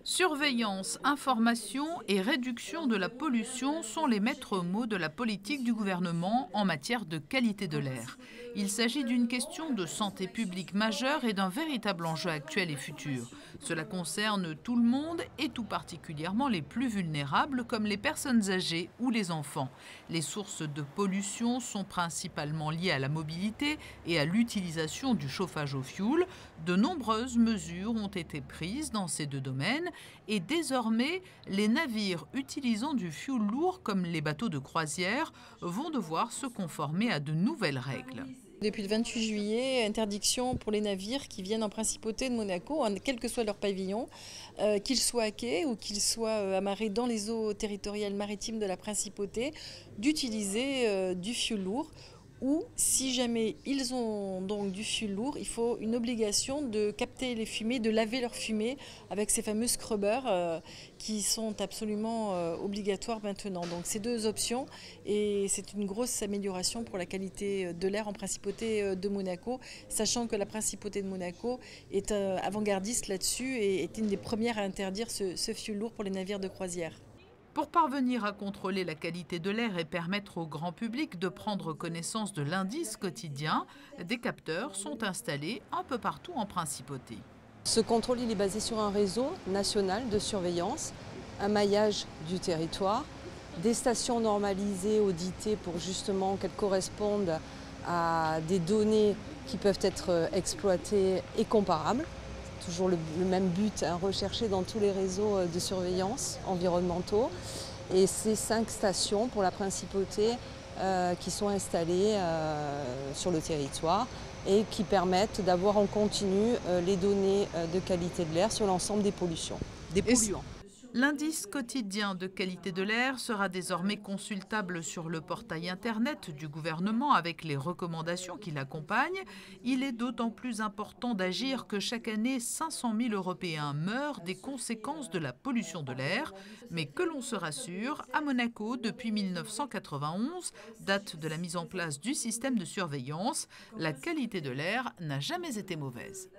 Surveillance, information et réduction de la pollution sont les maîtres mots de la politique du gouvernement en matière de qualité de l'air. Il s'agit d'une question de santé publique majeure et d'un véritable enjeu actuel et futur. Cela concerne tout le monde et tout particulièrement les plus vulnérables comme les personnes âgées ou les enfants. Les sources de pollution sont principalement liées à la mobilité et à l'utilisation du chauffage au fioul. De nombreuses mesures ont été prises dans ces deux domaines. Et désormais, les navires utilisant du fioul lourd comme les bateaux de croisière vont devoir se conformer à de nouvelles règles. Depuis le 28 juillet, interdiction pour les navires qui viennent en principauté de Monaco, quel que soit leur pavillon, qu'ils soient à quai ou qu'ils soient amarrés dans les eaux territoriales maritimes de la principauté, d'utiliser du fioul lourd. Ou si jamais ils ont donc du fioul lourd, il faut une obligation de capter les fumées, de laver leurs fumées avec ces fameux scrubbers qui sont absolument obligatoires maintenant. Donc ces deux options, et c'est une grosse amélioration pour la qualité de l'air en principauté de Monaco, sachant que la principauté de Monaco est avant-gardiste là-dessus et est une des premières à interdire ce fioul lourd pour les navires de croisière. Pour parvenir à contrôler la qualité de l'air et permettre au grand public de prendre connaissance de l'indice quotidien, des capteurs sont installés un peu partout en principauté. Ce contrôle il est basé sur un réseau national de surveillance, un maillage du territoire, des stations normalisées, auditées pour justement qu'elles correspondent à des données qui peuvent être exploitées et comparables. Toujours le même but, recherché dans tous les réseaux de surveillance environnementaux. Et ces 5 stations pour la principauté qui sont installées sur le territoire et qui permettent d'avoir en continu les données de qualité de l'air sur l'ensemble des pollutions, des polluants. L'indice quotidien de qualité de l'air sera désormais consultable sur le portail internet du gouvernement avec les recommandations qui l'accompagnent. Il est d'autant plus important d'agir que chaque année 500 000 Européens meurent des conséquences de la pollution de l'air. Mais que l'on se rassure, à Monaco, depuis 1991, date de la mise en place du système de surveillance, la qualité de l'air n'a jamais été mauvaise.